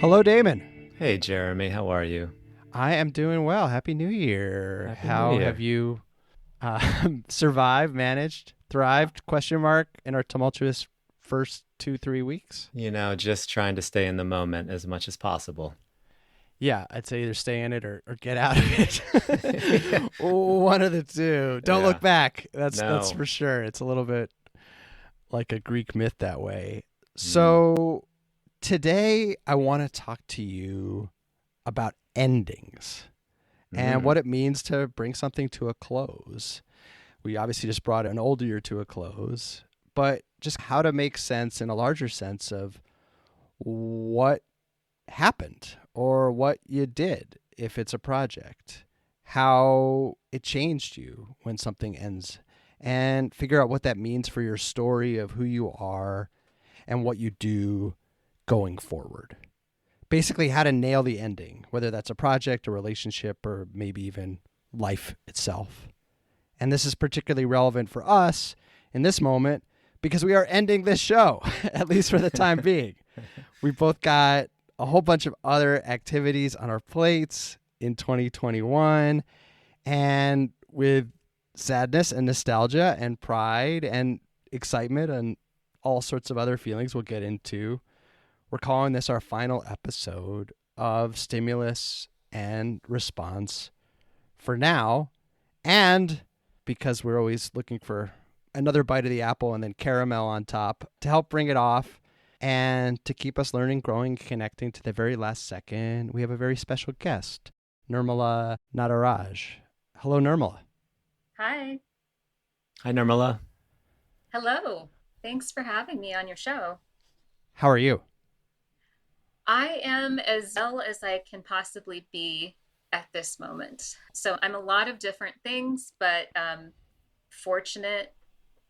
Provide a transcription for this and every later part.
Hello, Damon. Hey, Jeremy, how are you? I am doing well. Happy New Year. Happy New How have Year. you survived, managed, thrived, question mark, in our tumultuous first 2, 3 weeks? Just trying to stay in the moment as much as possible. Yeah, I'd say either stay in it or get out of Yeah. it. One of the two. Don't look Yeah. back. That's No. for sure. It's a little bit like a Greek myth that way. Mm. So today I want to talk to you about endings and Mm. what it means to bring something to a close. We obviously just brought an old year to a close, but just how to make sense in a larger sense of what happened or what you did if it's a project, how it changed you when something ends, and figure out what that means for your story of who you are and what you do going forward. Basically, how to nail the ending, whether that's a project, a relationship, or maybe even life itself. And this is particularly relevant for us in this moment because we are ending this show, at least for the time being. We've both got a whole bunch of other activities on our plates in 2021. And with sadness and nostalgia and pride and excitement and all sorts of other feelings we'll get into, we're calling this our final episode of Stimulus and Response for now. And because we're always looking for another bite of the apple and then caramel on top to help bring it off and to keep us learning, growing, connecting to the very last second, we have a very special guest, Nirmala Nataraj. Hello, Nirmala. Hi. Hi, Nirmala. Hello. Thanks for having me on your show. How are you? I am as well as I can possibly be at this moment. So I'm a lot of different things, but fortunate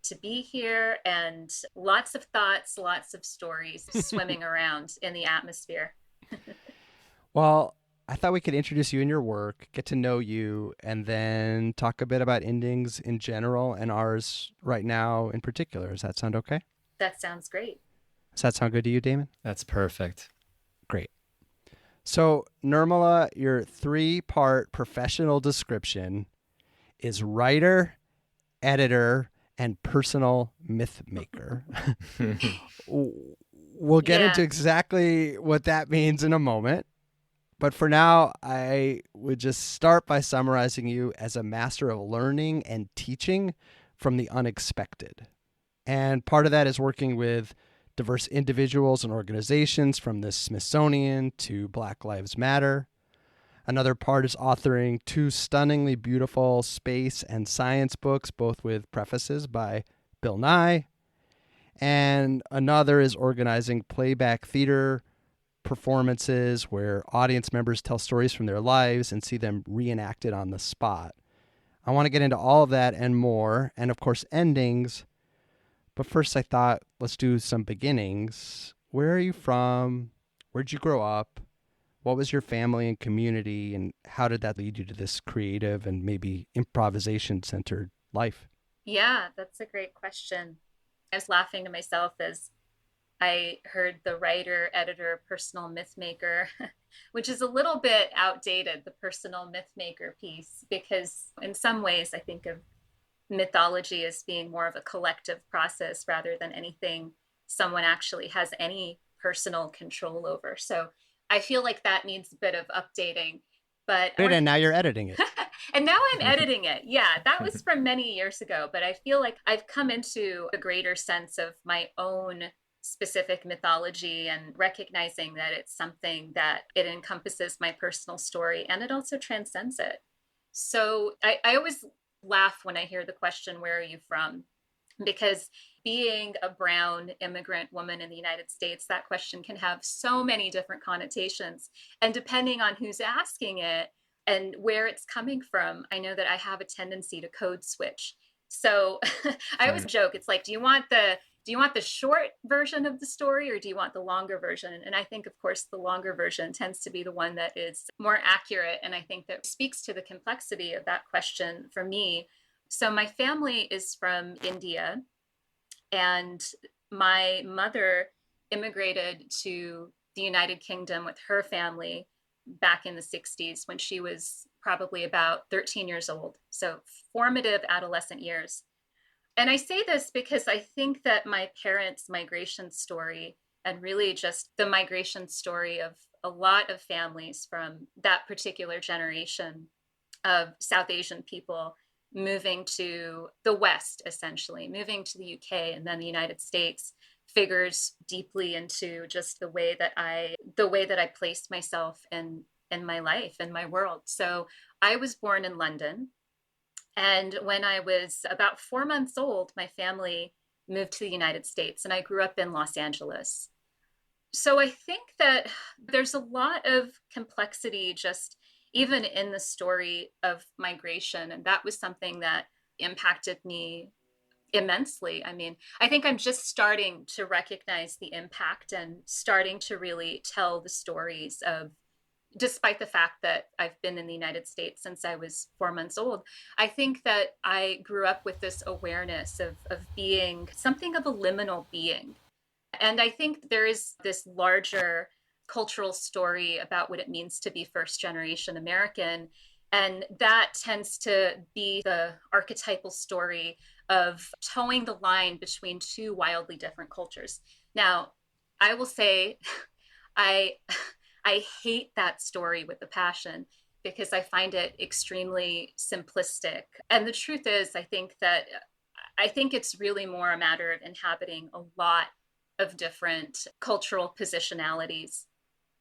to be here and lots of thoughts, lots of stories swimming around in the atmosphere. Well, I thought we could introduce you and your work, get to know you, and then talk a bit about endings in general and ours right now in particular. Does that sound okay? That sounds great. Does that sound good to you, Damon? That's perfect. Great. So, Nirmala, your 3-part professional description is writer, editor, and personal myth maker. We'll get Yeah. into exactly what that means in a moment. But for now, I would just start by summarizing you as a master of learning and teaching from the unexpected. And part of that is working with diverse individuals and organizations from the Smithsonian to Black Lives Matter. Another part is authoring 2 stunningly beautiful space and science books, both with prefaces by Bill Nye. And another is organizing playback theater performances where audience members tell stories from their lives and see them reenacted on the spot. I want to get into all of that and more, and of course, endings. But first, I thought, let's do some beginnings. Where are you from? Where'd you grow up? What was your family and community? And how did that lead you to this creative and maybe improvisation-centered life? Yeah, that's a great question. I was laughing to myself as I heard the writer, editor, personal myth maker, which is a little bit outdated, the personal myth maker piece, because in some ways I think of mythology as being more of a collective process rather than anything someone actually has any personal control over. So I feel like that needs a bit of updating. But And now you're editing it. and now I'm editing it. Yeah, that was from many years ago, but I feel like I've come into a greater sense of my own specific mythology and recognizing that it's something that it encompasses my personal story and it also transcends it. So I always laugh when I hear the question, where are you from? Because being a brown immigrant woman in the United States, that question can have so many different connotations. And depending on who's asking it and where it's coming from, I know that I have a tendency to code switch. So I always joke, it's like, do you want the short version of the story or do you want the longer version? And I think, of course, the longer version tends to be the one that is more accurate. And I think that speaks to the complexity of that question for me. So my family is from India, and my mother immigrated to the United Kingdom with her family back in the 60s when she was probably about 13 years old. So formative adolescent years. And I say this because I think that my parents' migration story, and really just the migration story of a lot of families from that particular generation of South Asian people moving to the West, essentially, moving to the UK and then the United States, figures deeply into just the way that I placed myself in my life and my world. So I was born in London. And when I was about 4 months old, my family moved to the United States, and I grew up in Los Angeles. So I think that there's a lot of complexity just even in the story of migration. And that was something that impacted me immensely. I mean, I think I'm just starting to recognize the impact and starting to really tell the stories of, despite the fact that I've been in the United States since I was 4 months old, I think that I grew up with this awareness of being something of a liminal being. And I think there is this larger cultural story about what it means to be first generation American. And that tends to be the archetypal story of towing the line between two wildly different cultures. Now, I will say, I I hate that story with a passion because I find it extremely simplistic. And the truth is, I think it's really more a matter of inhabiting a lot of different cultural positionalities.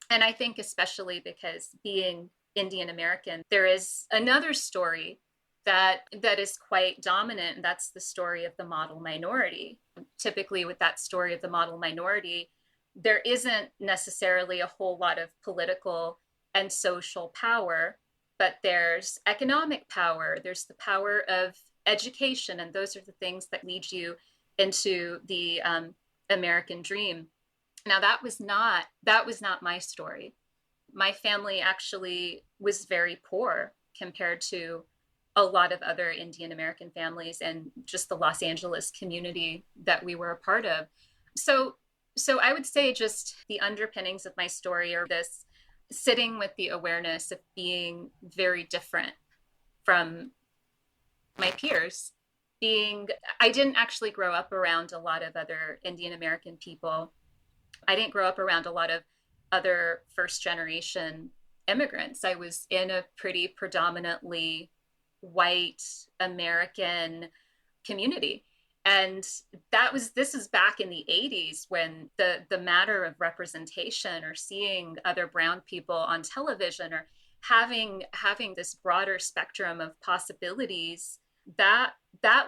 And I think especially because being Indian American, there is another story that is quite dominant, and that's the story of the model minority. Typically with that story of the model minority, there isn't necessarily a whole lot of political and social power, but there's economic power, there's the power of education, and those are the things that lead you into the American dream. Now that was not my story. My family actually was very poor compared to a lot of other Indian American families and just the Los Angeles community that we were a part of. So I would say just the underpinnings of my story are this sitting with the awareness of being very different from my peers. I didn't actually grow up around a lot of other Indian American people. I didn't grow up around a lot of other first generation immigrants. I was in a pretty predominantly white American community. And this is back in the 80s when the matter of representation or seeing other brown people on television or having this broader spectrum of possibilities, that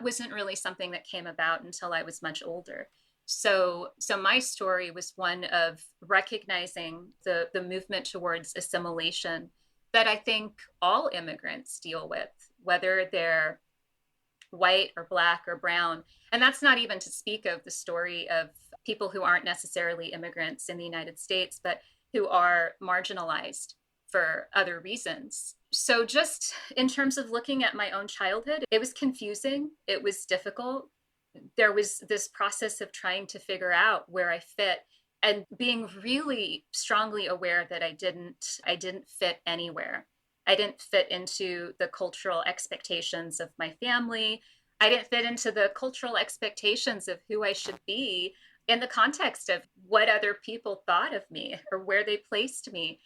wasn't really something that came about until I was much older. So my story was one of recognizing the movement towards assimilation that I think all immigrants deal with, whether they're white or black or brown. And that's not even to speak of the story of people who aren't necessarily immigrants in the United States, but who are marginalized for other reasons. So just in terms of looking at my own childhood, it was confusing. It was difficult. There was this process of trying to figure out where I fit and being really strongly aware that I didn't fit anywhere. I didn't fit into the cultural expectations of my family. I didn't fit into the cultural expectations of who I should be in the context of what other people thought of me or where they placed me.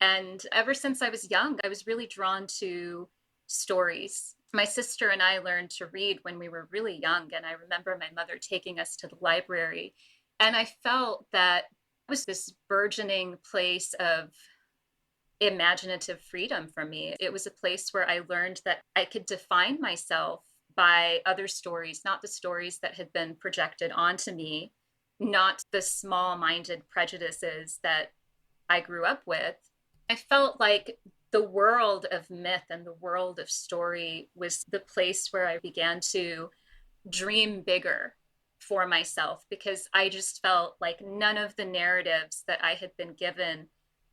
And ever since I was young, I was really drawn to stories. My sister and I learned to read when we were really young. And I remember my mother taking us to the library. And I felt that it was this burgeoning place of imaginative freedom for me. It was a place where I learned that I could define myself by other stories, not the stories that had been projected onto me, not the small-minded prejudices that I grew up with. I felt like the world of myth and the world of story was the place where I began to dream bigger for myself, because I just felt like none of the narratives that I had been given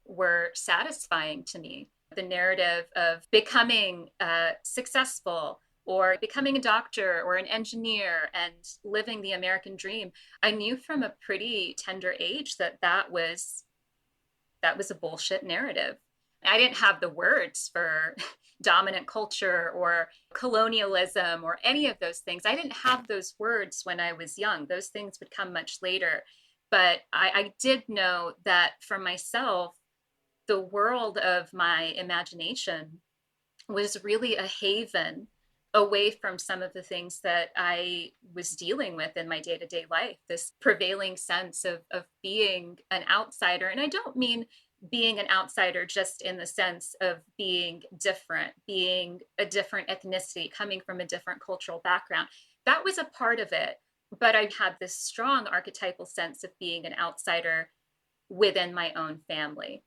were satisfying to me. The narrative of becoming successful or becoming a doctor or an engineer and living the American dream, I knew from a pretty tender age that that was a bullshit narrative. I didn't have the words for dominant culture or colonialism or any of those things. I didn't have those words when I was young. Those things would come much later. But I did know that for myself, the world of my imagination was really a haven away from some of the things that I was dealing with in my day-to-day life, this prevailing sense of being an outsider. And I don't mean being an outsider just in the sense of being different, being a different ethnicity, coming from a different cultural background. That was a part of it. But I had this strong archetypal sense of being an outsider within my own family,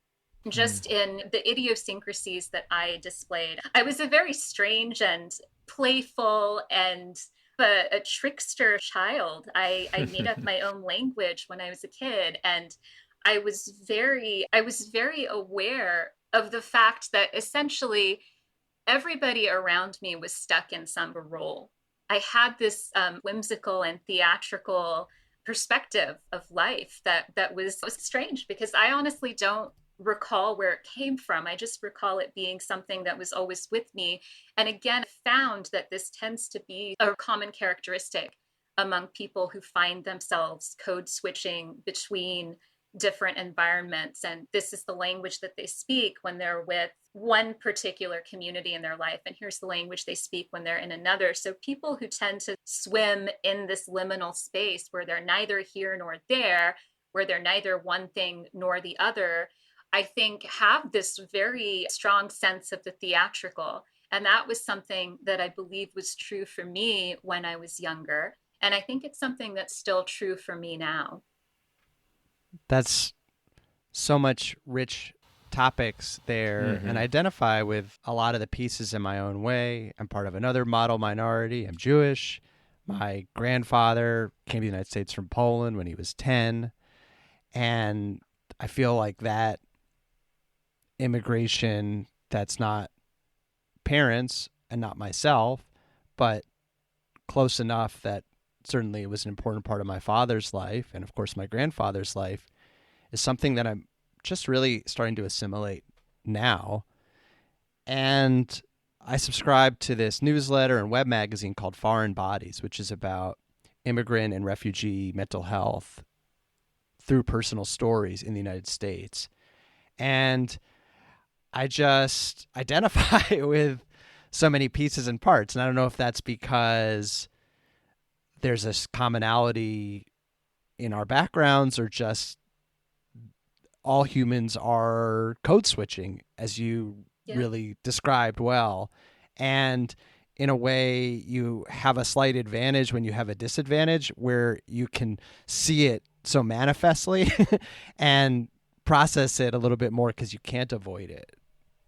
just in the idiosyncrasies that I displayed. I was a very strange and playful and a trickster child. I made up my own language when I was a kid, and I was very aware of the fact that essentially everybody around me was stuck in some role. I had this whimsical and theatrical perspective of life that was strange, because I honestly don't recall where it came from. I just recall it being something that was always with me. And again, I found that this tends to be a common characteristic among people who find themselves code switching between different environments. And this is the language that they speak when they're with one particular community in their life. And here's the language they speak when they're in another. So people who tend to swim in this liminal space where they're neither here nor there, where they're neither one thing nor the other, I think have this very strong sense of the theatrical. And that was something that I believe was true for me when I was younger. And I think it's something that's still true for me now. That's so much rich topics there, and identify with a lot of the pieces in my own way. I'm part of another model minority. I'm Jewish. My grandfather came to the United States from Poland when he was 10. And I feel like that immigration, that's not parents and not myself, but close enough that certainly it was an important part of my father's life, and of course my grandfather's life, is something that I'm just really starting to assimilate now. And I subscribe to this newsletter and web magazine called Foreign Bodies, which is about immigrant and refugee mental health through personal stories in the United States. And I just identify with so many pieces and parts. And I don't know if that's because there's this commonality in our backgrounds, or just all humans are code switching, as you really described well. And in a way, you have a slight advantage when you have a disadvantage, where you can see it so manifestly and process it a little bit more because you can't avoid it.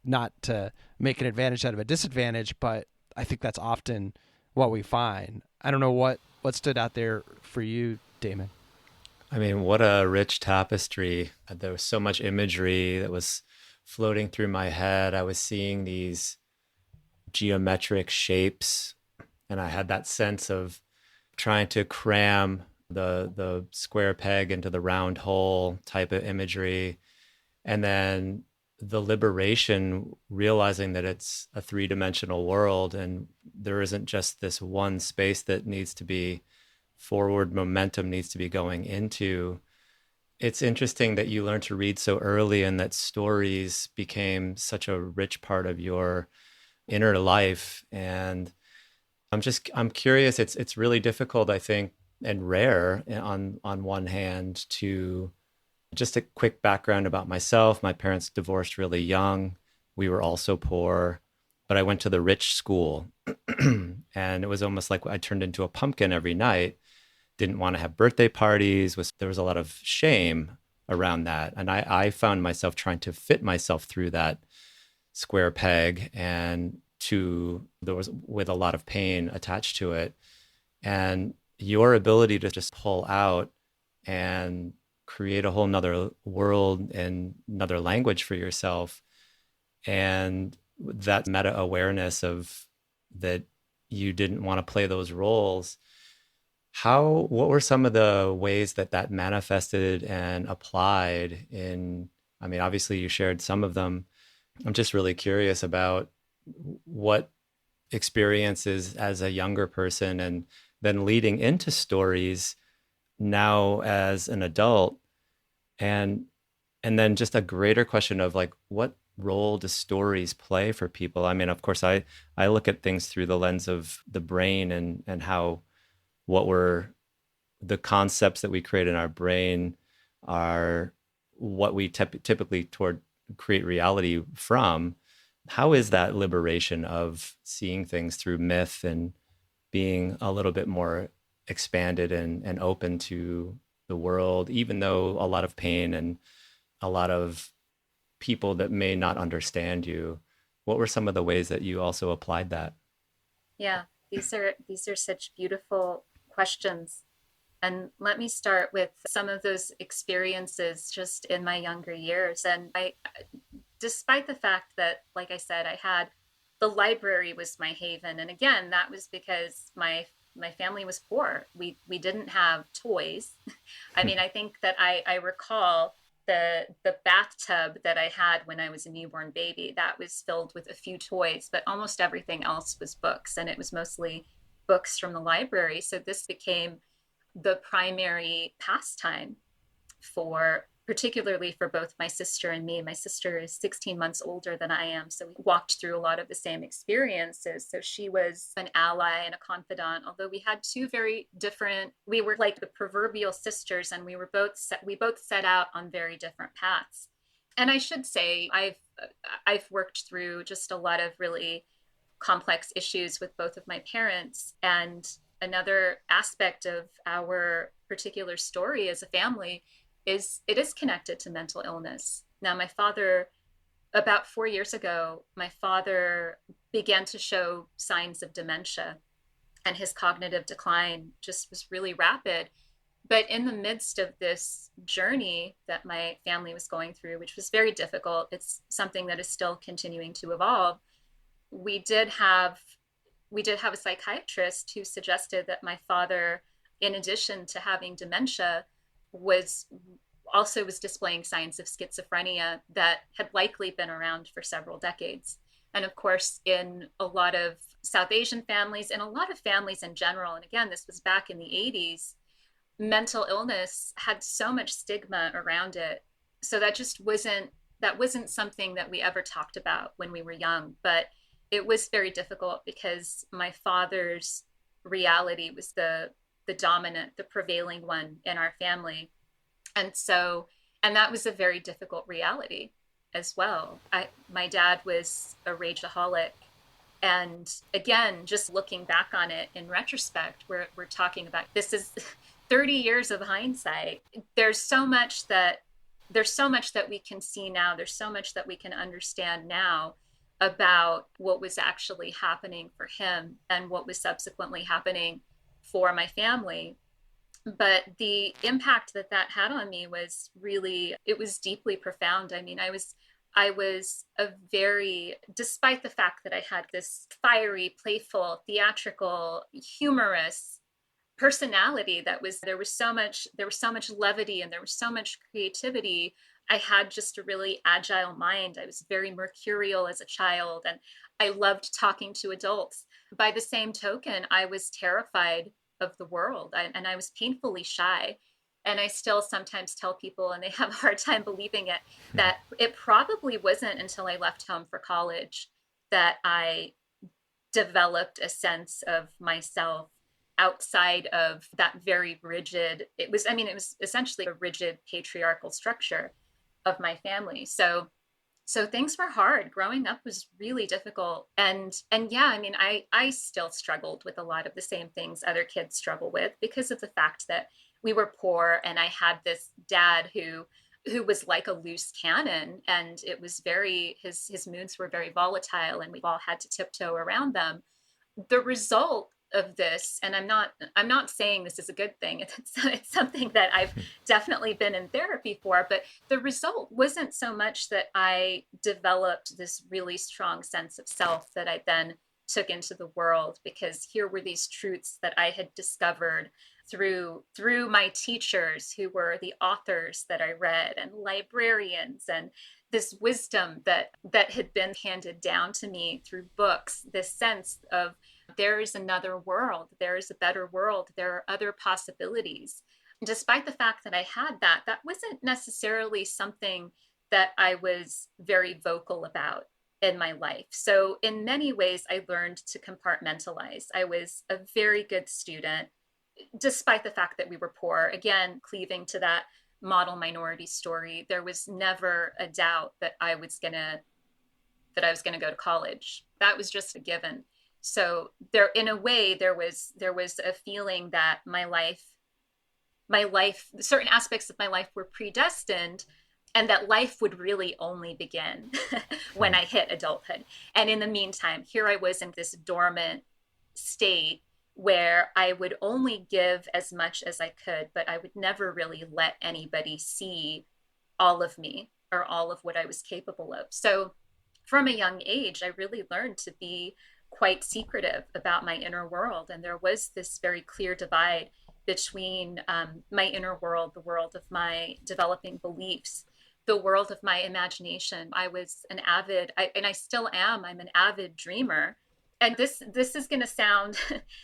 Not to make an advantage out of a disadvantage, but I think that's often what we find. I don't know what stood out there for you, Damon. I mean, what a rich tapestry. There was so much imagery that was floating through my head. I was seeing these geometric shapes, and I had that sense of trying to cram the square peg into the round hole type of imagery. And then the liberation, realizing that it's a three-dimensional world and there isn't just this one space that needs to be forward momentum needs to be going into. It's interesting that you learned to read so early and that stories became such a rich part of your inner life. And I'm curious, it's really difficult, I think, and rare on one hand. To just a quick background about myself. My parents divorced really young. We were also poor, but I went to the rich school and it was almost like I turned into a pumpkin every night. Didn't want to have birthday parties. There was a lot of shame around that. And I found myself trying to fit myself through that square peg, and there was with a lot of pain attached to it. And your ability to just pull out and create a whole nother world and another language for yourself, and that meta awareness of that you didn't want to play those roles. What were some of the ways that manifested and applied in I mean, obviously you shared some of them. I'm just really curious about what experiences as a younger person and then leading into stories now as an adult, and then just a greater question of like, what role do stories play for people? I mean, of course, I look at things through the lens of the brain, and how what we're the concepts that we create in our brain are what we typically toward create reality from. How is that liberation of seeing things through myth and being a little bit more expanded and open to the world, even though a lot of pain and a lot of people that may not understand you? What were some of the ways that you also applied that? Yeah, these are such beautiful questions. And let me start with some of those experiences just in my younger years. And despite the fact that, like I said, I had the library was my haven. And again, that was because my family was poor. We didn't have toys. I mean, I think that I recall the bathtub that I had when I was a newborn baby that was filled with a few toys, but almost everything else was books, and it was mostly books from the library. So this became the primary pastime for, particularly for both my sister and me. My sister is 16 months older than I am, so we walked through a lot of the same experiences. So she was an ally and a confidant, although we had two very different, we were like the proverbial sisters, and we both set out on very different paths. And I should say I've worked through just a lot of really complex issues with both of my parents. And another aspect of our particular story as a family is it is connected to mental illness. Now, my father, about 4 years ago, my father began to show signs of dementia, and his cognitive decline just was really rapid. But in the midst of this journey that my family was going through, which was very difficult, it's something that is still continuing to evolve. We did have a psychiatrist who suggested that my father, in addition to having dementia, was displaying signs of schizophrenia that had likely been around for several decades. And of course, in a lot of South Asian families and a lot of families in general, and again, this was back in the 80s, mental illness had so much stigma around it. So that wasn't something that we ever talked about when we were young. But it was very difficult because my father's reality was the dominant, the prevailing one in our family. And that was a very difficult reality as well. My dad was a rageaholic. And again, just looking back on it in retrospect, we're talking about, this is 30 years of hindsight. There's so much that we can see now. There's so much that we can understand now about what was actually happening for him and what was subsequently happening for my family. But the impact that had on me was it was deeply profound. I mean, I was despite the fact that I had this fiery, playful, theatrical, humorous personality, there was so much levity, and there was so much creativity. I had just a really agile mind. I was very mercurial as a child, and I loved talking to adults. By the same token, I was terrified of the world, and I was painfully shy. And I still sometimes tell people, and they have a hard time believing it, that it probably wasn't until I left home for college that I developed a sense of myself outside of that very rigid, it was essentially a rigid patriarchal structure of my family. So things were hard. Growing up was really difficult. And yeah, I mean, I still struggled with a lot of the same things other kids struggle with because of the fact that we were poor, and I had this dad who was like a loose cannon, and it was his moods were very volatile, and we all had to tiptoe around them. The result of this, and I'm not saying this is a good thing, it's something that I've definitely been in therapy for, but the result wasn't so much that I developed this really strong sense of self that I then took into the world, because here were these truths that I had discovered through my teachers who were the authors that I read and librarians, and this wisdom that had been handed down to me through books, this sense of there is another world, there is a better world, there are other possibilities. Despite the fact that I had that, that wasn't necessarily something that I was very vocal about in my life. So in many ways, I learned to compartmentalize. I was a very good student, despite the fact that we were poor. Again, cleaving to that model minority story, there was never a doubt that I was gonna go to college. That was just a given. So there, in a way, there was a feeling that my life, certain aspects of my life were predestined, and that life would really only begin when I hit adulthood. And in the meantime, here I was in this dormant state where I would only give as much as I could, but I would never really let anybody see all of me or all of what I was capable of. So from a young age, I really learned to be quite secretive about my inner world. And there was this very clear divide between my inner world, the world of my developing beliefs, the world of my imagination. I was an avid, and I still am, I'm an avid dreamer. And this is going to sound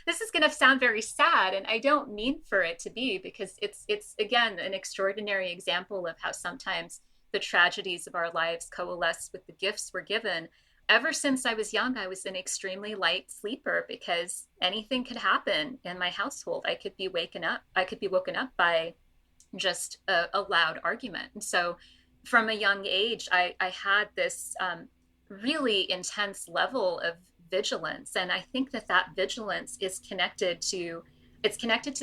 this is going to sound very sad, and I don't mean for it to be, because it's again an extraordinary example of how sometimes the tragedies of our lives coalesce with the gifts we're given. Ever since I was young, I was an extremely light sleeper because anything could happen in my household. I could be woken up by just a loud argument. And so from a young age, I had this really intense level of vigilance. And I think that vigilance is connected to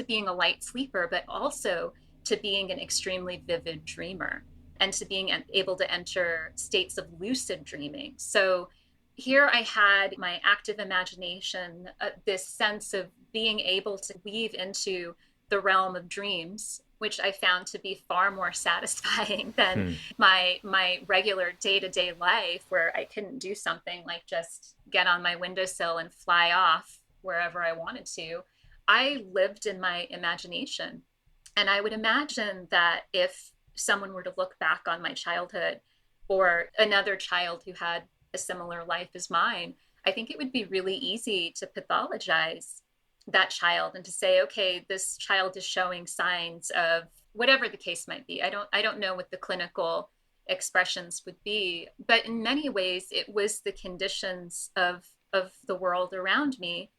being a light sleeper, but also to being an extremely vivid dreamer and to being able to enter states of lucid dreaming. So here I had my active imagination, this sense of being able to weave into the realm of dreams, which I found to be far more satisfying than my regular day-to-day life, where I couldn't do something like just get on my windowsill and fly off wherever I wanted to. I lived in my imagination. And I would imagine that if someone were to look back on my childhood, or another child who had a similar life as mine, I think it would be really easy to pathologize that child and to say, okay, this child is showing signs of whatever the case might be. I don't know what the clinical expressions would be, but in many ways it was the conditions of the world around me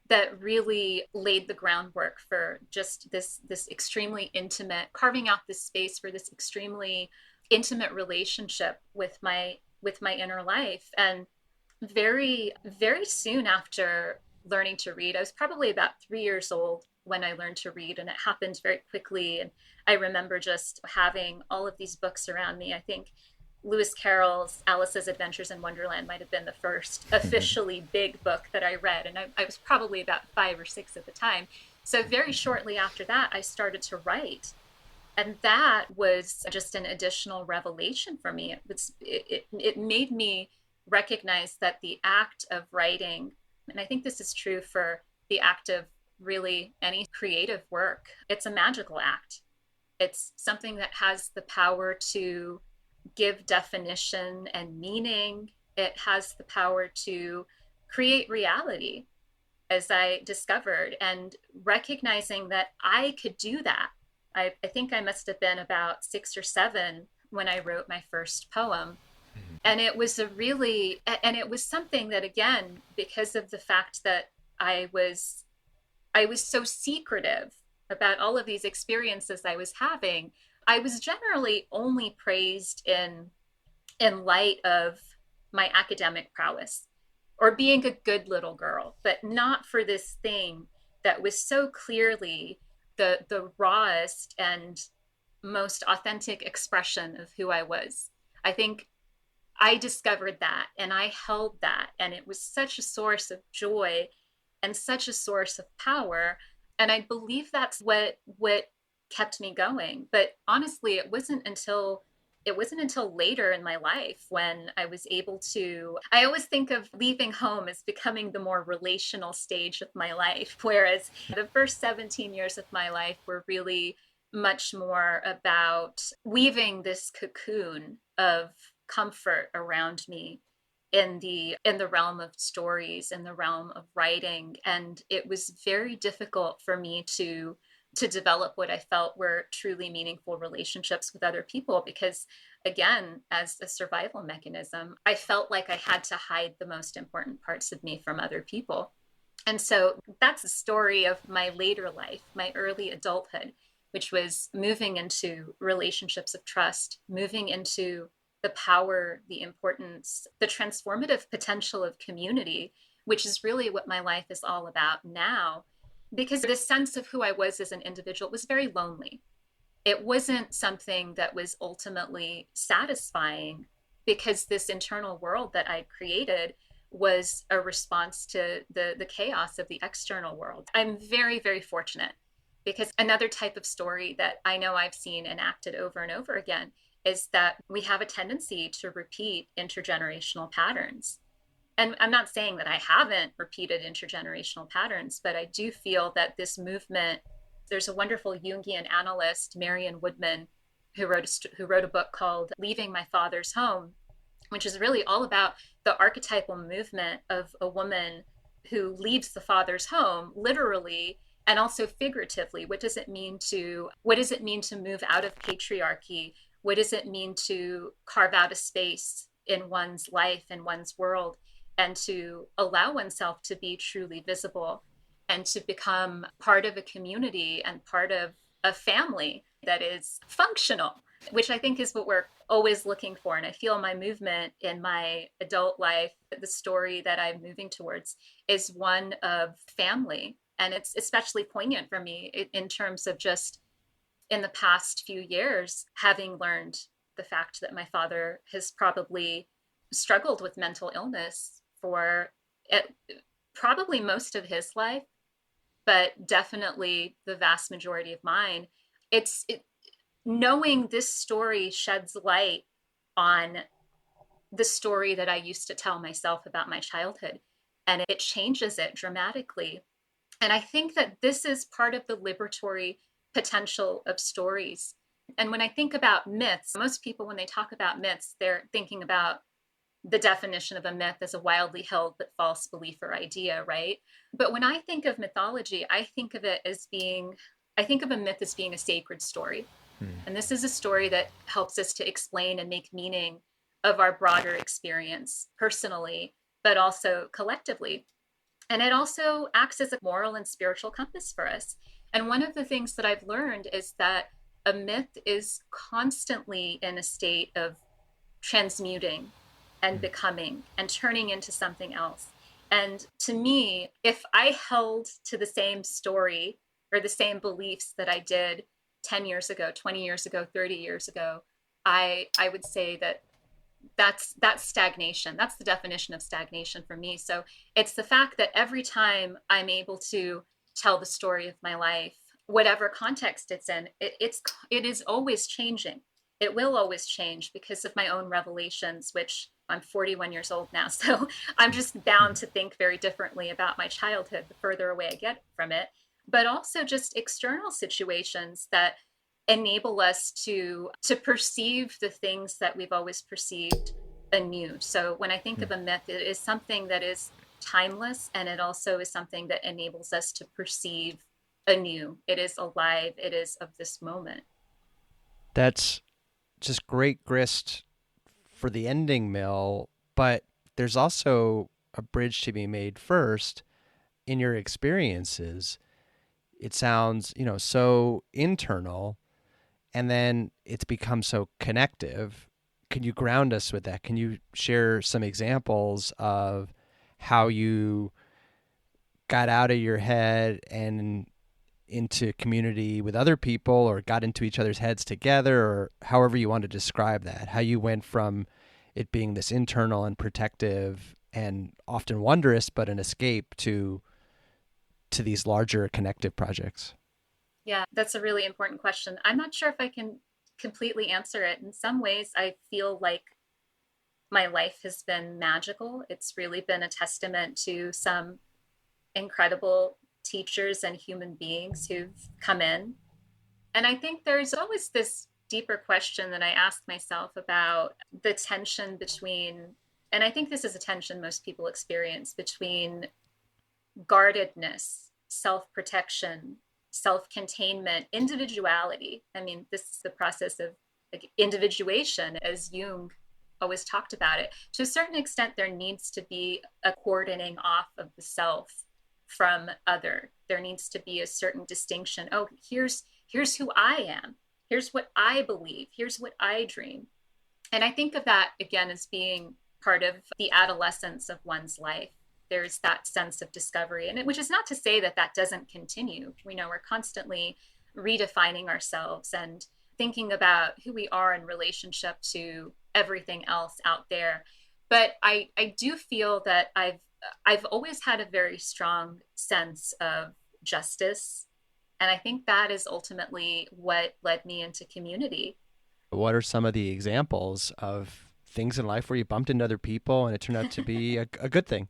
that really laid the groundwork for just this extremely intimate, carving out this space for this extremely intimate relationship with my inner life. And very, very soon after learning to read, I was probably about 3 years old when I learned to read, and it happened very quickly. And I remember just having all of these books around me. I think Lewis Carroll's Alice's Adventures in Wonderland might have been the first officially big book that I read. And I was probably about 5 or 6 at the time. So very shortly after that, I started to write. And that was just an additional revelation for me. It made me recognize that the act of writing, and I think this is true for the act of really any creative work, it's a magical act. It's something that has the power to give definition and meaning. It has the power to create reality, as I discovered, and recognizing that I could do that. I think I must have been about 6 or 7 when I wrote my first poem. And it was something that, again, because of the fact that I was so secretive about all of these experiences I was having, I was generally only praised in light of my academic prowess or being a good little girl, but not for this thing that was so clearly the rawest and most authentic expression of who I was. I think I discovered that and I held that, and it was such a source of joy and such a source of power. And I believe that's what kept me going. But honestly, it wasn't until it wasn't until later in my life when I was able to, I always think of leaving home as becoming the more relational stage of my life, whereas the first 17 years of my life were really much more about weaving this cocoon of comfort around me in the realm of stories, in the realm of writing. And it was very difficult for me to develop what I felt were truly meaningful relationships with other people because, again, as a survival mechanism, I felt like I had to hide the most important parts of me from other people. And so that's the story of my later life, my early adulthood, which was moving into relationships of trust, moving into the power, the importance, the transformative potential of community, which is really what my life is all about now. Because the sense of who I was as an individual was very lonely. It wasn't something that was ultimately satisfying because this internal world that I created was a response to the chaos of the external world. I'm very, very fortunate because another type of story that I know I've seen enacted over and over again is that we have a tendency to repeat intergenerational patterns. And I'm not saying that I haven't repeated intergenerational patterns, but I do feel that this movement, there's a wonderful Jungian analyst, Marion Woodman, who wrote a book called Leaving My Father's Home, which is really all about the archetypal movement of a woman who leaves the father's home, literally and also figuratively. What does it mean to move out of patriarchy? What does it mean to carve out a space in one's life and one's world and to allow oneself to be truly visible and to become part of a community and part of a family that is functional, which I think is what we're always looking for. And I feel my movement in my adult life, the story that I'm moving towards is one of family. And it's especially poignant for me in terms of just in the past few years, having learned the fact that my father has probably struggled with mental illness for probably most of his life, but definitely the vast majority of mine. Knowing this story sheds light on the story that I used to tell myself about my childhood, and it changes it dramatically. And I think that this is part of the liberatory potential of stories. And when I think about myths, most people, when they talk about myths, they're thinking about the definition of a myth as a wildly held but false belief or idea, right? But when I think of mythology, I think of a myth as being a sacred story. And this is a story that helps us to explain and make meaning of our broader experience personally, but also collectively. And it also acts as a moral and spiritual compass for us. And one of the things that I've learned is that a myth is constantly in a state of transmuting and becoming and turning into something else. And to me, if I held to the same story or the same beliefs that I did 10 years ago, 20 years ago, 30 years ago, I would say that that's stagnation. That's the definition of stagnation for me. So it's the fact that every time I'm able to tell the story of my life, whatever context it's in, it is always changing. It will always change because of my own revelations, which I'm 41 years old now. So I'm just bound to think very differently about my childhood the further away I get from it, but also just external situations that enable us to perceive the things that we've always perceived anew. So when I think of a myth, it is something that is timeless, and it also is something that enables us to perceive anew. It is alive. It is of this moment. That's just great grist for the ending, Mill, but there's also a bridge to be made first in your experiences. It sounds, so internal, and then it's become so connective. Can you ground us with that? Can you share some examples of how you got out of your head and into community with other people, or got into each other's heads together, or however you want to describe that, how you went from it being this internal and protective and often wondrous, but an escape to these larger connective projects? Yeah, that's a really important question. I'm not sure if I can completely answer it. In some ways, I feel like my life has been magical. It's really been a testament to some incredible teachers and human beings who've come in. And I think there's always this deeper question that I ask myself about the tension between, and I think this is a tension most people experience, between guardedness, self protection, self containment, individuality. I mean, this is the process of like individuation, as Jung always talked about it. To a certain extent, there needs to be a cordoning off of the self from other. There needs to be a certain distinction. Oh, here's who I am. Here's what I believe. Here's what I dream. And I think of that again as being part of the adolescence of one's life. There's that sense of discovery, and which is not to say that that doesn't continue. We know we're constantly redefining ourselves and thinking about who we are in relationship to everything else out there. But I do feel that I've always had a very strong sense of justice. And I think that is ultimately what led me into community. What are some of the examples of things in life where you bumped into other people and it turned out to be a good thing?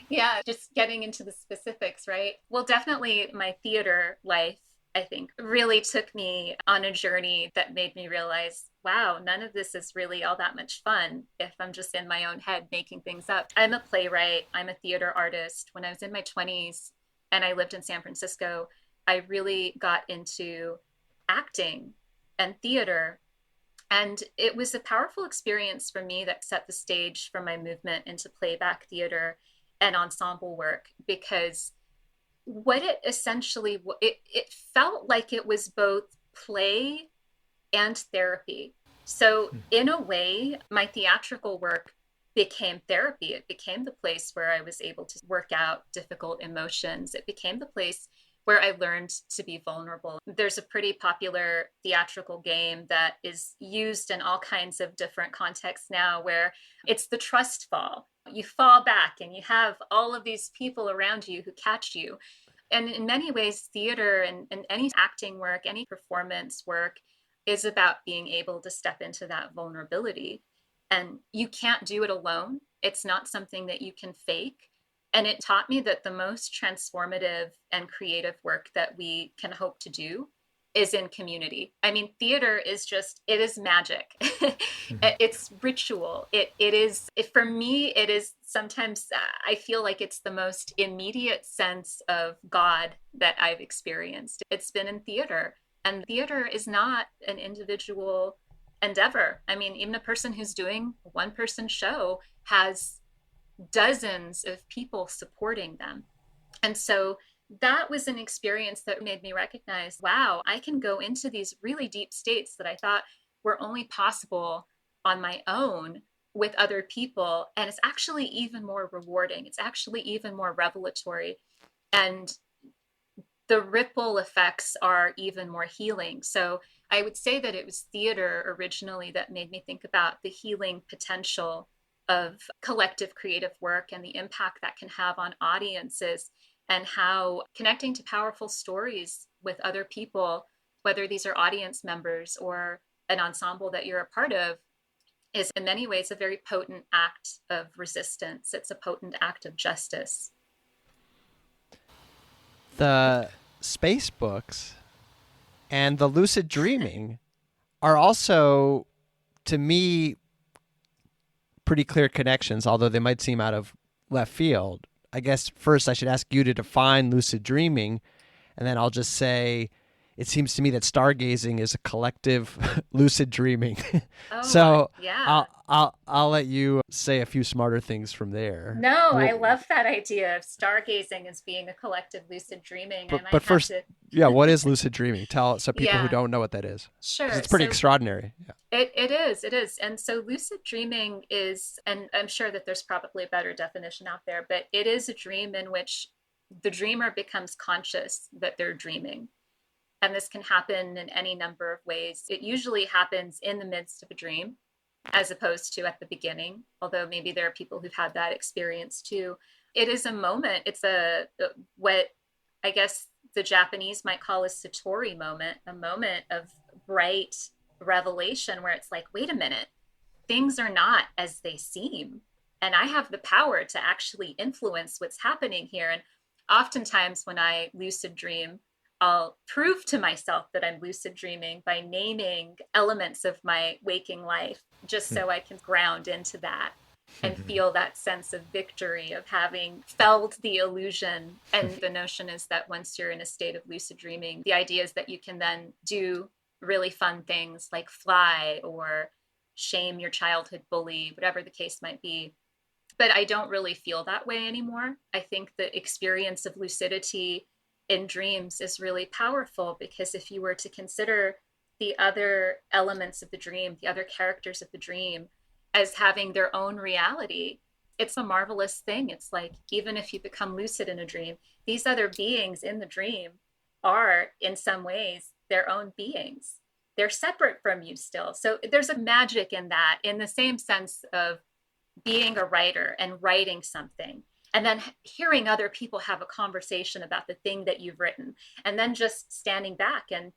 Yeah, just getting into the specifics, right? Well, definitely my theater life, I think, really took me on a journey that made me realize, wow, none of this is really all that much fun if I'm just in my own head making things up. I'm a playwright, I'm a theater artist. When I was in my 20s and I lived in San Francisco, I really got into acting and theater. And it was a powerful experience for me that set the stage for my movement into playback theater and ensemble work, because what it essentially, it felt like it was both play and therapy. So in a way, my theatrical work became therapy. It became the place where I was able to work out difficult emotions. It became the place where I learned to be vulnerable. There's a pretty popular theatrical game that is used in all kinds of different contexts now, where it's the trust fall. You fall back and you have all of these people around you who catch you. And in many ways, theater and any acting work, any performance work is about being able to step into that vulnerability. And you can't do it alone. It's not something that you can fake. And it taught me that the most transformative and creative work that we can hope to do is in community. I mean, theater is just, it is magic. It's ritual. For me, it is sometimes, I feel like it's the most immediate sense of God that I've experienced. It's been in theater, and theater is not an individual endeavor. I mean, even a person who's doing a one-person show has dozens of people supporting them. And so that was an experience that made me recognize, wow, I can go into these really deep states that I thought were only possible on my own with other people. And it's actually even more rewarding. It's actually even more revelatory. And the ripple effects are even more healing. So I would say that it was theater originally that made me think about the healing potential of collective creative work and the impact that can have on audiences, and how connecting to powerful stories with other people, whether these are audience members or an ensemble that you're a part of, is in many ways a very potent act of resistance. It's a potent act of justice. The space books and the lucid dreaming are also, to me, pretty clear connections, although they might seem out of left field. I guess first I should ask you to define lucid dreaming, and then I'll just say it seems to me that stargazing is a collective lucid dreaming. Oh, So yeah. I'll let you say a few smarter things from there. No, I love that idea of stargazing as being a collective lucid dreaming. And I But have first, to, yeah, what is lucid dreaming? Tell some people who yeah, don't know what that is. 'Cause sure. it's pretty So extraordinary. Yeah. it is. And so lucid dreaming is, and I'm sure that there's probably a better definition out there, but it is a dream in which the dreamer becomes conscious that they're dreaming. And this can happen in any number of ways. It usually happens in the midst of a dream, as opposed to at the beginning, although maybe there are people who've had that experience too. It is a moment. It's what I guess the Japanese might call a satori moment, a moment of bright revelation where it's like, wait a minute, things are not as they seem. And I have the power to actually influence what's happening here. And oftentimes when I lucid dream, I'll prove to myself that I'm lucid dreaming by naming elements of my waking life, just so I can ground into that and feel that sense of victory of having felled the illusion. And the notion is that once you're in a state of lucid dreaming, the idea is that you can then do really fun things like fly or shame your childhood bully, whatever the case might be. But I don't really feel that way anymore. I think the experience of lucidity in dreams is really powerful, because if you were to consider the other elements of the dream, the other characters of the dream, as having their own reality, it's a marvelous thing. It's like, even if you become lucid in a dream, these other beings in the dream are in some ways their own beings. They're separate from you still. So there's a magic in that, in the same sense of being a writer and writing something, and then hearing other people have a conversation about the thing that you've written, and then just standing back and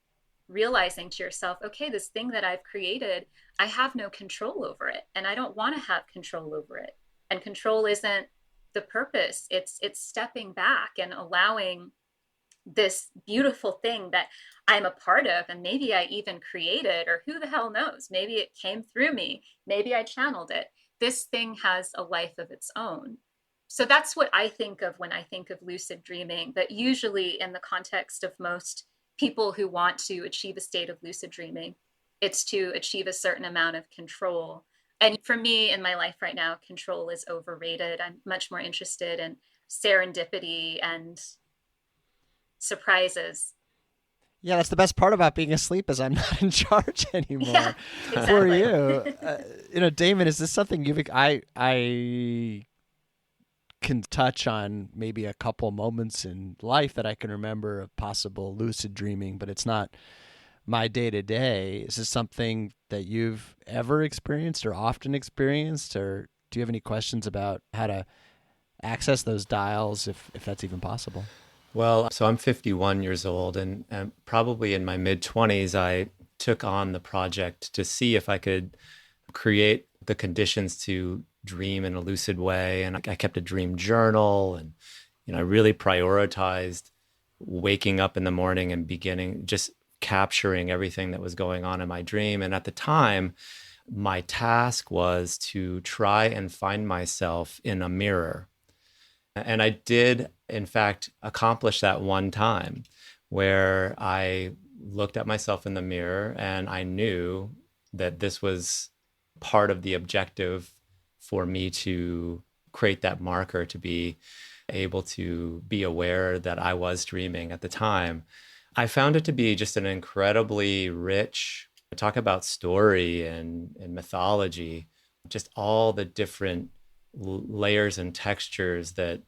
realizing to yourself, okay, this thing that I've created, I have no control over it, and I don't want to have control over it. And control isn't the purpose. It's stepping back and allowing this beautiful thing that I'm a part of, and maybe I even created, or who the hell knows, maybe it came through me, maybe I channeled it. This thing has a life of its own. So that's what I think of when I think of lucid dreaming. But usually, in the context of most people who want to achieve a state of lucid dreaming, it's to achieve a certain amount of control. And for me in my life right now, control is overrated. I'm much more interested in serendipity and surprises. Yeah, that's the best part about being asleep, is I'm not in charge anymore. Yeah, exactly. For you, Damon, is this something I can touch on maybe a couple moments in life that I can remember of possible lucid dreaming, but it's not my day to day. Is this something that you've ever experienced or often experienced, or do you have any questions about how to access those dials, if that's even possible? Well, so I'm 51 years old, and probably in my mid 20s, I took on the project to see if I could create the conditions to dream in a lucid way. And I kept a dream journal, and I really prioritized waking up in the morning and beginning just capturing everything that was going on in my dream. And at the time, my task was to try and find myself in a mirror. And I did, in fact, accomplish that one time, where I looked at myself in the mirror and I knew that this was part of the objective for me to create that marker, to be able to be aware that I was dreaming at the time. I found it to be just an incredibly rich, talk about story and mythology, just all the different layers and textures that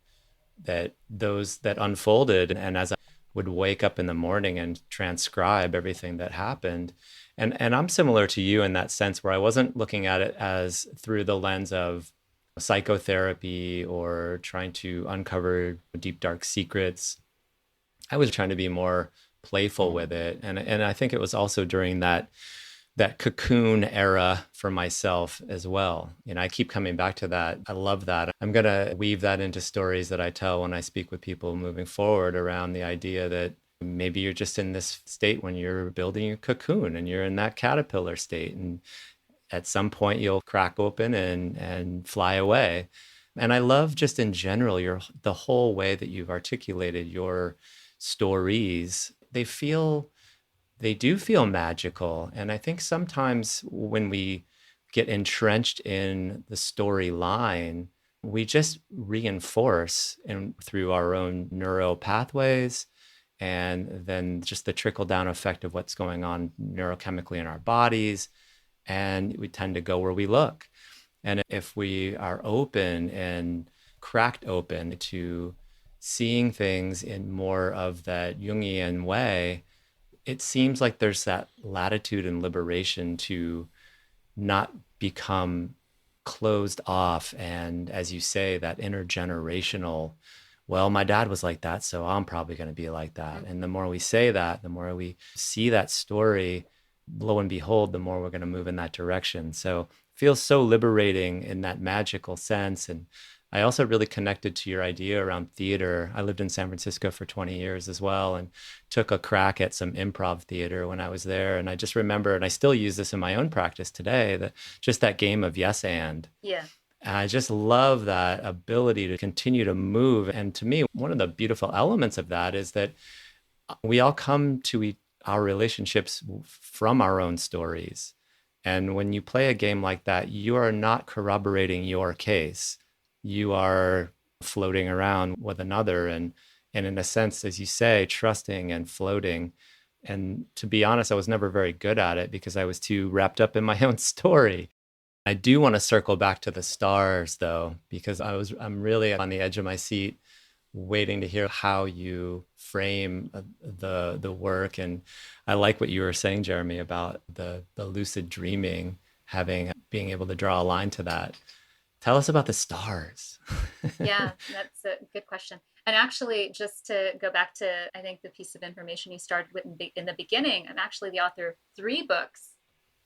unfolded. And as I would wake up in the morning and transcribe everything that happened, and I'm similar to you in that sense, where I wasn't looking at it as through the lens of psychotherapy or trying to uncover deep dark secrets. I was trying to be more playful with it, and I think it was also during that cocoon era for myself as well. I keep coming back to that. I love that. I'm going to weave that into stories that I tell when I speak with people moving forward, around the idea that maybe you're just in this state when you're building your cocoon and you're in that caterpillar state. And at some point you'll crack open and fly away. And I love just in general, the whole way that you've articulated your stories. They do feel magical. And I think sometimes when we get entrenched in the storyline, we just reinforce through our own neural pathways, and then just the trickle down effect of what's going on neurochemically in our bodies. And we tend to go where we look. And if we are open and cracked open to seeing things in more of that Jungian way, it seems like there's that latitude and liberation to not become closed off. And as you say, that intergenerational well, my dad was like that, so I'm probably going to be like that. And the more we say that, the more we see that story, lo and behold, the more we're going to move in that direction. So it feels so liberating in that magical sense. And I also really connected to your idea around theater. I lived in San Francisco for 20 years as well and took a crack at some improv theater when I was there. And I just remember, and I still use this in my own practice today, that just that game of yes and. Yeah. And I just love that ability to continue to move. And to me, one of the beautiful elements of that is that we all come to our relationships from our own stories. And when you play a game like that, you are not corroborating your case. You are floating around with another. And in a sense, as you say, trusting and floating. And to be honest, I was never very good at it because I was too wrapped up in my own story. I do want to circle back to the stars though, because I'm really on the edge of my seat waiting to hear how you frame the work. And I like what you were saying, Jeremy, about the lucid dreaming, being able to draw a line to that. Tell us about the stars. Yeah, that's a good question. And actually, just to go back to, I think, the piece of information you started with in the beginning, I'm actually the author of 3 books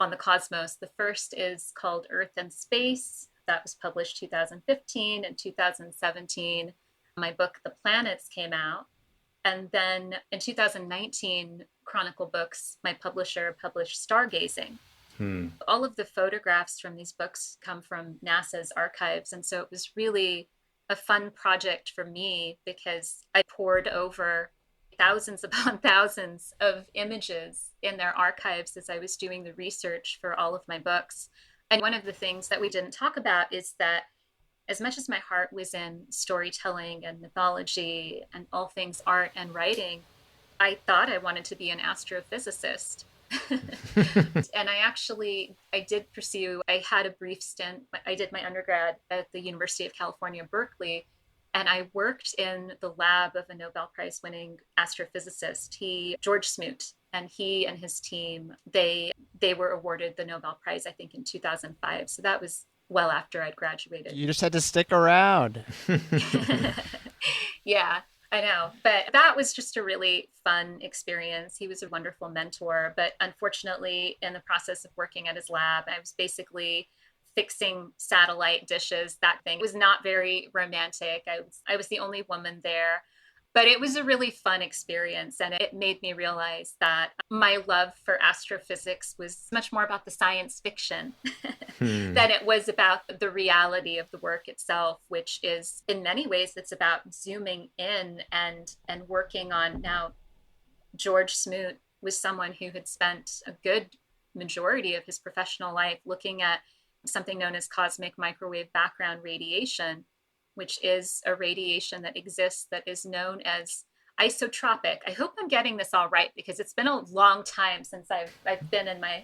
on the cosmos. The first is called Earth and Space. That was published 2015 and 2017. My book, The Planets, came out. And then in 2019, Chronicle Books, my publisher, published Stargazing. All of the photographs from these books come from NASA's archives. And so it was really a fun project for me because I poured over thousands upon thousands of images in their archives as I was doing the research for all of my books. And one of the things that we didn't talk about is that as much as my heart was in storytelling and mythology and all things art and writing, I thought I wanted to be an astrophysicist. And I did pursue, I had a brief stint. I did my undergrad at the University of California, Berkeley, and I worked in the lab of a Nobel Prize winning astrophysicist, George Smoot, and he and his team, they were awarded the Nobel Prize, I think in 2005. So that was well after I'd graduated. You just had to stick around. Yeah. I know, but that was just a really fun experience. He was a wonderful mentor, but unfortunately, in the process of working at his lab, I was basically fixing satellite dishes. That thing was not very romantic. I was the only woman there, but it was a really fun experience. And it made me realize that my love for astrophysics was much more about the science fiction than it was about the reality of the work itself, which is in many ways, it's about zooming in and working on. Now, George Smoot was someone who had spent a good majority of his professional life looking at something known as cosmic microwave background radiation, which is a radiation that exists that is known as isotropic. I hope I'm getting this all right because it's been a long time since I've been in my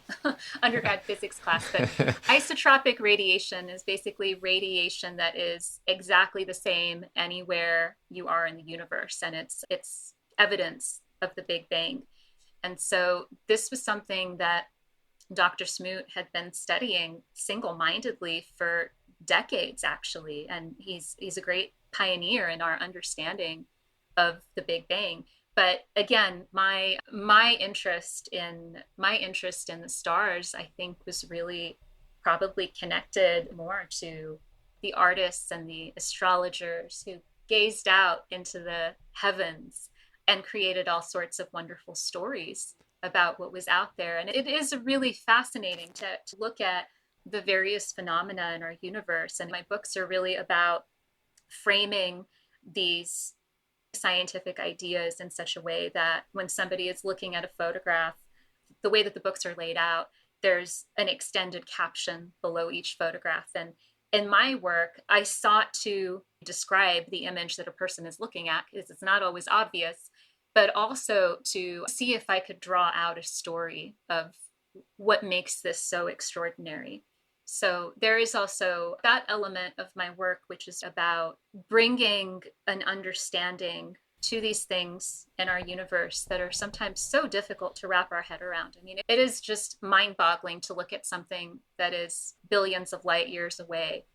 undergrad physics class. But isotropic radiation is basically radiation that is exactly the same anywhere you are in the universe, and it's evidence of the Big Bang. And so this was something that Dr. Smoot had been studying single-mindedly for decades, actually, and he's a great pioneer in our understanding of the Big Bang. But again, my interest in the stars, I think, was really probably connected more to the artists and the astrologers who gazed out into the heavens and created all sorts of wonderful stories about what was out there. And it is really fascinating to look at the various phenomena in our universe. And my books are really about framing these scientific ideas in such a way that when somebody is looking at a photograph, the way that the books are laid out, there's an extended caption below each photograph. And in my work, I sought to describe the image that a person is looking at, because it's not always obvious, but also to see if I could draw out a story of what makes this so extraordinary. So there is also that element of my work, which is about bringing an understanding to these things in our universe that are sometimes so difficult to wrap our head around. I mean, it is just mind-boggling to look at something that is billions of light years away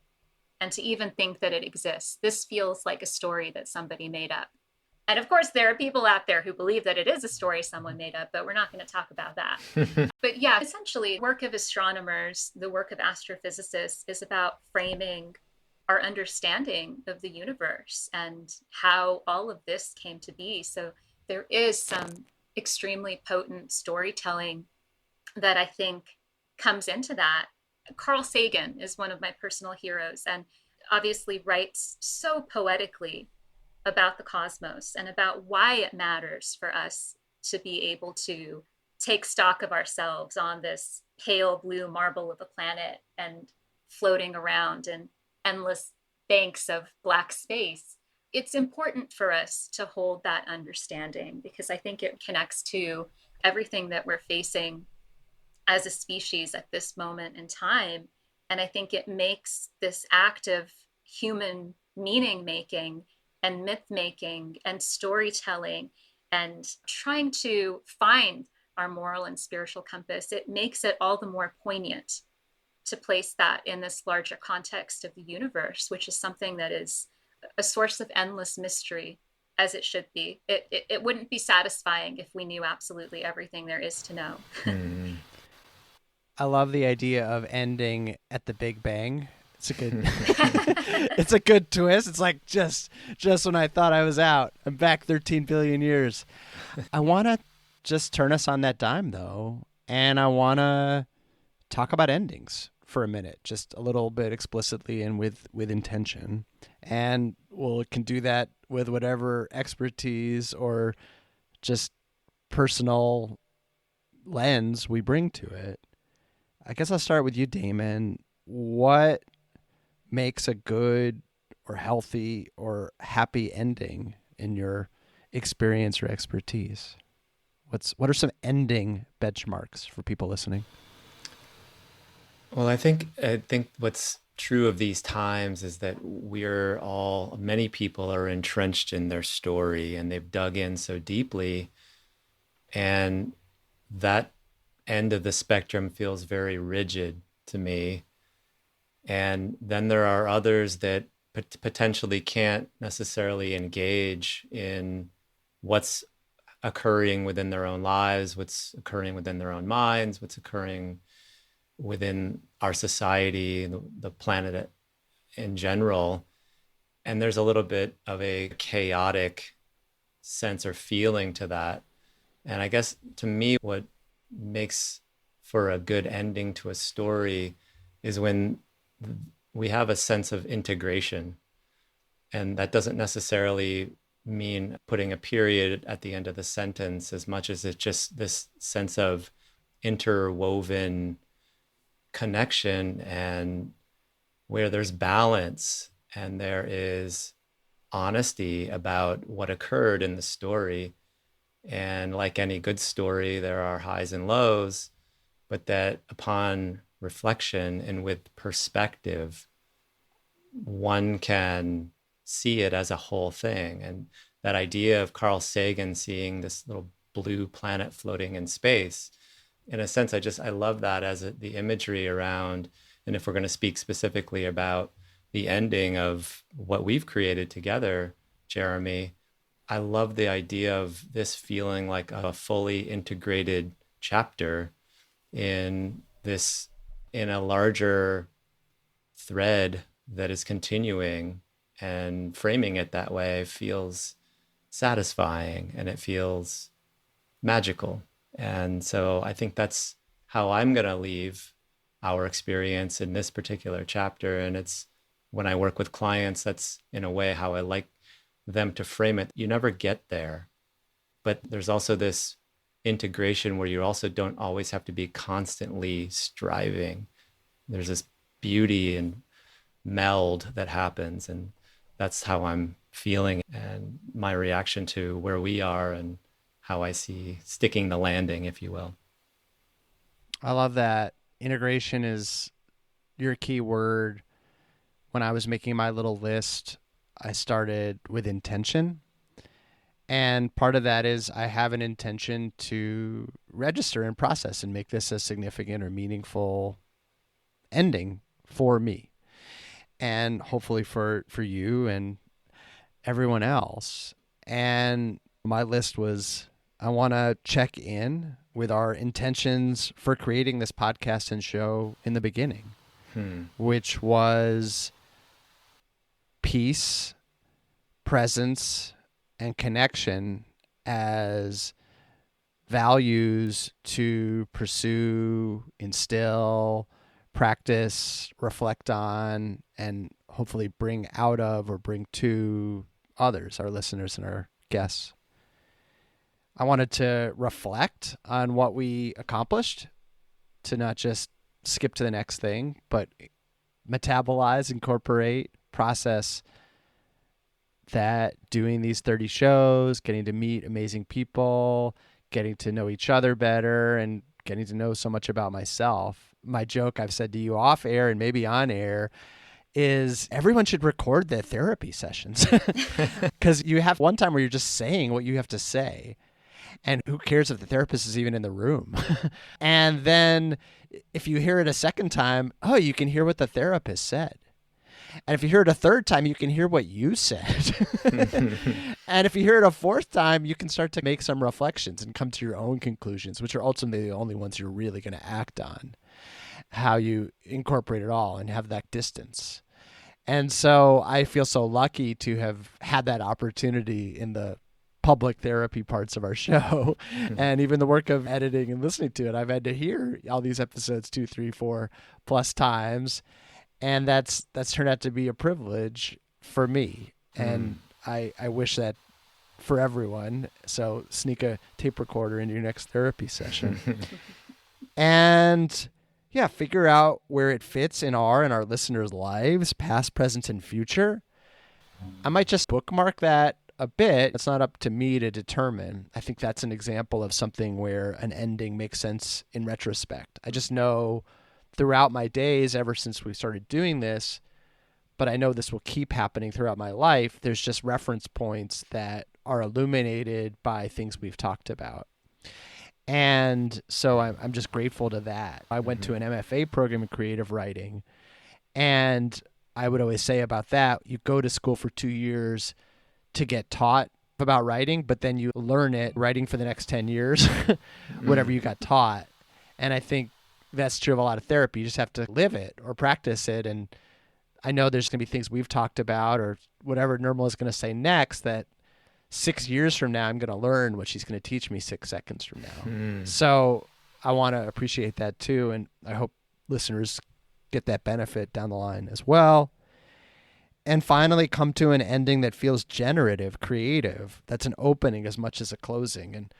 and to even think that it exists. This feels like a story that somebody made up. And of course, there are people out there who believe that it is a story someone made up, but we're not going to talk about that. But yeah, essentially, the work of astronomers, the work of astrophysicists is about framing our understanding of the universe and how all of this came to be. So there is some extremely potent storytelling that I think comes into that. Carl Sagan is one of my personal heroes and obviously writes so poetically about the cosmos and about why it matters for us to be able to take stock of ourselves on this pale blue marble of a planet and floating around in endless banks of black space. It's important for us to hold that understanding because I think it connects to everything that we're facing as a species at this moment in time. And I think it makes this act of human meaning making and myth making and storytelling and trying to find our moral and spiritual compass, it makes it all the more poignant to place that in this larger context of the universe, which is something that is a source of endless mystery, as it should be. It wouldn't be satisfying if we knew absolutely everything there is to know. I love the idea of ending at the Big Bang. It's a good it's a good twist. It's like just when I thought I was out, I'm back 13 billion years. I want to just turn us on that dime though, and I want to talk about endings for a minute, just a little bit explicitly and with intention. And we can do that with whatever expertise or just personal lens we bring to it. I guess I'll start with you, Damon. What makes a good or healthy or happy ending in your experience or expertise? What are some ending benchmarks for people listening? Well, I think what's true of these times is that many people are entrenched in their story and they've dug in so deeply, and that end of the spectrum feels very rigid to me. And then there are others that potentially can't necessarily engage in what's occurring within their own lives, what's occurring within their own minds, what's occurring within our society, the planet in general. And there's a little bit of a chaotic sense or feeling to that. And I guess to me, what makes for a good ending to a story is when we have a sense of integration. And that doesn't necessarily mean putting a period at the end of the sentence as much as it's just this sense of interwoven connection, and where there's balance and there is honesty about what occurred in the story. And like any good story, there are highs and lows, but that upon reflection and with perspective, one can see it as a whole thing. And that idea of Carl Sagan seeing this little blue planet floating in space, in a sense, I love that as the imagery around, and if we're going to speak specifically about the ending of what we've created together, Jeremy, I love the idea of this feeling like a fully integrated chapter in a larger thread that is continuing, and framing it that way feels satisfying and it feels magical. And so I think that's how I'm going to leave our experience in this particular chapter. And it's when I work with clients, that's in a way how I like them to frame it. You never get there, but there's also this integration where you also don't always have to be constantly striving. There's this beauty and meld that happens. And that's how I'm feeling and my reaction to where we are and how I see sticking the landing, if you will. I love that. Integration is your key word. When I was making my little list, I started with intention. And part of that is I have an intention to register and process and make this a significant or meaningful ending for me. and hopefully for you and everyone else. And my list was, I want to check in with our intentions for creating this podcast and show in the beginning, which was peace, presence, and connection as values to pursue, instill, practice, reflect on, and hopefully bring out of or bring to others, our listeners and our guests. I wanted to reflect on what we accomplished, to not just skip to the next thing, but metabolize, incorporate, process that doing these 30 shows, getting to meet amazing people, getting to know each other better, and getting to know so much about myself. My joke I've said to you off air and maybe on air is everyone should record their therapy sessions, because you have one time where you're just saying what you have to say. And who cares if the therapist is even in the room? And then if you hear it a second time, oh, you can hear what the therapist said. And if you hear it a third time, you can hear what you said. And if you hear it a fourth time, you can start to make some reflections and come to your own conclusions, which are ultimately the only ones you're really going to act on. How you incorporate it all and have that distance. And so I feel so lucky to have had that opportunity in the public therapy parts of our show. And even the work of editing and listening to it, I've had to hear all these episodes 2, 3, 4 plus times. And that's turned out to be a privilege for me. And I wish that for everyone. So sneak a tape recorder into your next therapy session. And yeah, figure out where it fits in our and our listeners' lives, past, present, and future. I might just bookmark that a bit. It's not up to me to determine. I think that's an example of something where an ending makes sense in retrospect. I just know throughout my days, ever since we started doing this, but I know this will keep happening throughout my life, there's just reference points that are illuminated by things we've talked about. And so I'm just grateful to that. I went to an MFA program in creative writing, and I would always say about that, you go to school for 2 years to get taught about writing, but then you learn it writing for the next 10 years, whatever you got taught. And I think that's true of a lot of therapy. You just have to live it or practice it. And I know there's going to be things we've talked about or whatever Nirmala is going to say next that 6 years from now, I'm going to learn what she's going to teach me 6 seconds from now. So I want to appreciate that too. And I hope listeners get that benefit down the line as well. And finally come to an ending that feels generative, creative. That's an opening as much as a closing. And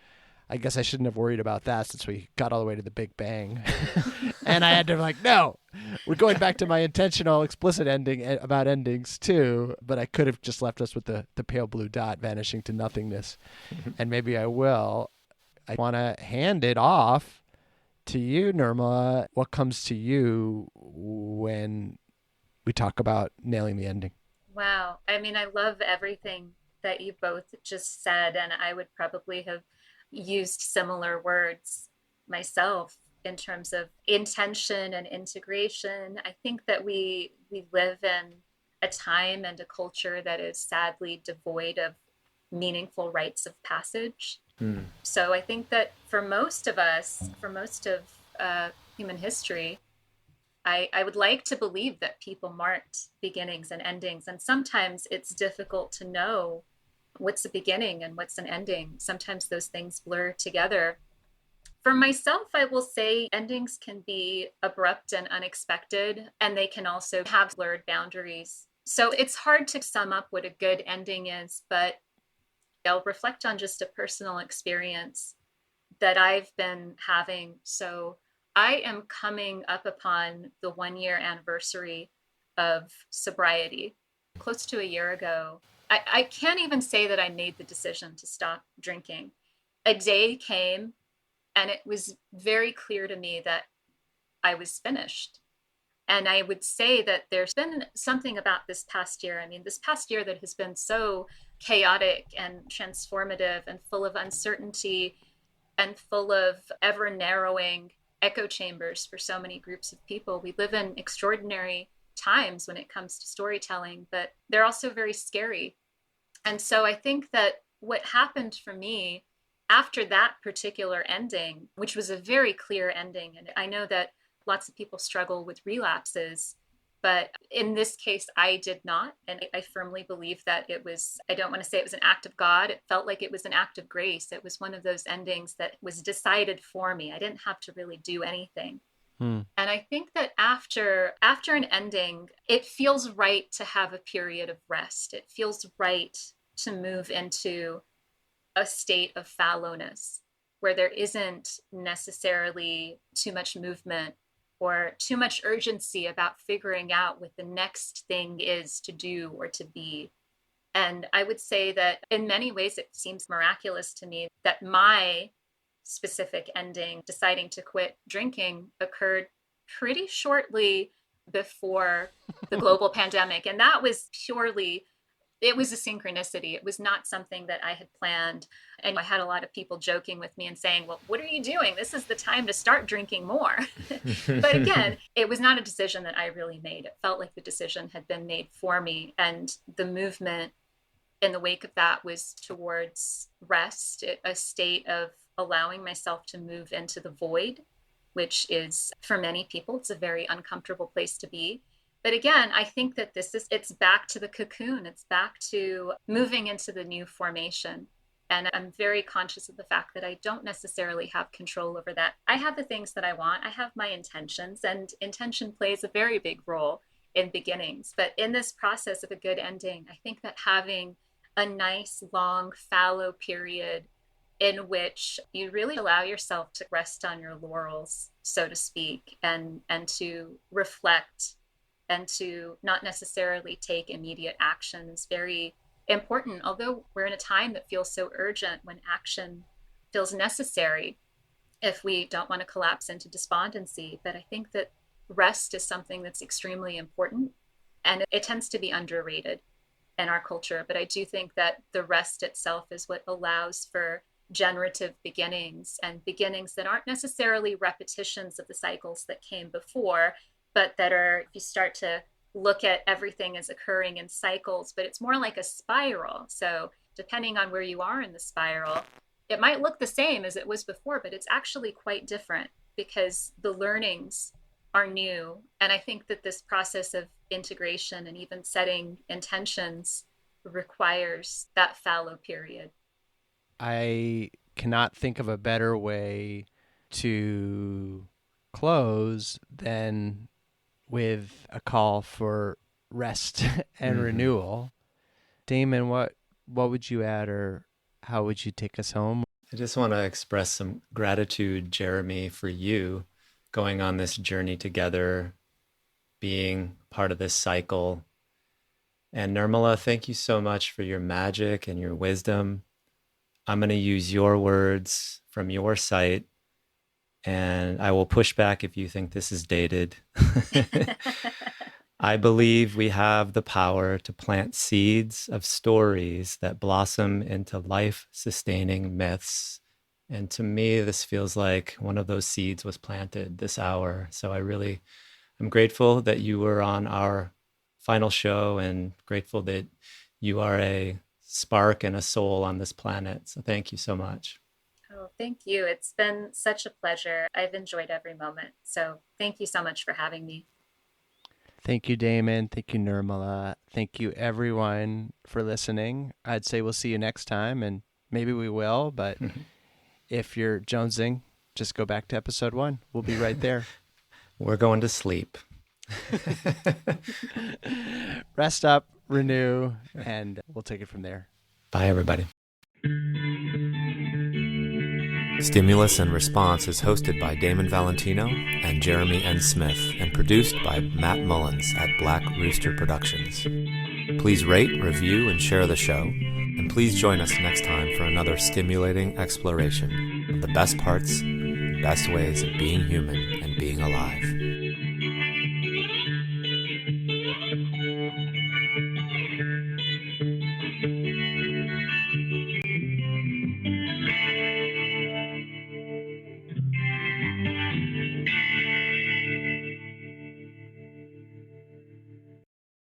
I guess I shouldn't have worried about that since we got all the way to the Big Bang. And I had to be like, no, we're going back to my intentional, explicit ending about endings too. But I could have just left us with the pale blue dot vanishing to nothingness. And maybe I will. I want to hand it off to you, Nirmala. What comes to you when we talk about nailing the ending? Wow. I mean, I love everything that you both just said, and I would probably have used similar words myself in terms of intention and integration. I think that we live in a time and a culture that is sadly devoid of meaningful rites of passage. So I think that for most of us, for most of human history, I would like to believe that people marked beginnings and endings. And sometimes it's difficult to know what's a beginning and what's an ending. Sometimes those things blur together. For myself, I will say endings can be abrupt and unexpected, and they can also have blurred boundaries. So it's hard to sum up what a good ending is, but I'll reflect on just a personal experience that I've been having. So I am coming up upon the 1-year anniversary of sobriety, close to a year ago. I can't even say that I made the decision to stop drinking. A day came and it was very clear to me that I was finished. And I would say that there's been something about this past year. I mean, this past year that has been so chaotic and transformative and full of uncertainty and full of ever narrowing echo chambers for so many groups of people. We live in extraordinary times when it comes to storytelling, but they're also very scary. And so I think that what happened for me after that particular ending, which was a very clear ending, and I know that lots of people struggle with relapses, but in this case, I did not. And I firmly believe that it was, I don't want to say it was an act of God. It felt like it was an act of grace. It was one of those endings that was decided for me. I didn't have to really do anything. And I think that after an ending, it feels right to have a period of rest. It feels right to move into a state of fallowness where there isn't necessarily too much movement or too much urgency about figuring out what the next thing is to do or to be. And I would say that in many ways, it seems miraculous to me that my specific ending, deciding to quit drinking, occurred pretty shortly before the global pandemic. And that was purely, it was a synchronicity. It was not something that I had planned. And I had a lot of people joking with me and saying, well, what are you doing? This is the time to start drinking more. But again, it was not a decision that I really made. It felt like the decision had been made for me. And the movement in the wake of that was towards rest, a state of allowing myself to move into the void, which is, for many people, it's a very uncomfortable place to be. But again, I think that it's back to the cocoon. It's back to moving into the new formation. And I'm very conscious of the fact that I don't necessarily have control over that. I have the things that I want. I have my intentions, and intention plays a very big role in beginnings. But in this process of a good ending, I think that having a nice, long, fallow period in which you really allow yourself to rest on your laurels, so to speak, and to reflect and to not necessarily take immediate action is very important. Although we're in a time that feels so urgent, when action feels necessary if we don't want to collapse into despondency. But I think that rest is something that's extremely important, and it tends to be underrated in our culture. But I do think that the rest itself is what allows for generative beginnings, and beginnings that aren't necessarily repetitions of the cycles that came before, but that are, if you start to look at everything as occurring in cycles, but it's more like a spiral. So depending on where you are in the spiral, it might look the same as it was before, but it's actually quite different because the learnings are new. And I think that this process of integration and even setting intentions requires that fallow period. I cannot think of a better way to close than with a call for rest and renewal. Damon, what would you add, or how would you take us home? I just want to express some gratitude, Jeremy, for you going on this journey together, being part of this cycle. And Nirmala, thank you so much for your magic and your wisdom. I'm going to use your words from your site, and I will push back if you think this is dated. I believe we have the power to plant seeds of stories that blossom into life-sustaining myths. And to me, this feels like one of those seeds was planted this hour. So I'm grateful that you were on our final show, and grateful that you are a spark and a soul on this planet. So thank you so much. Oh, thank you. It's been such a pleasure. I've enjoyed every moment. So thank you so much for having me. Thank you, Damon. Thank you, Nirmala. Thank you, everyone, for listening. I'd say we'll see you next time, and maybe we will, but if you're jonesing, just go back to episode 1. We'll be right there. We're going to sleep. Rest up, renew, and we'll take it from there. Bye, everybody. Stimulus and Response is hosted by Damon Valentino and Jeremy N. Smith, and produced by Matt Mullins at Black Rooster Productions. Please rate, review, and share the show, and please join us next time for another stimulating exploration of the best parts, best ways of being human and being alive.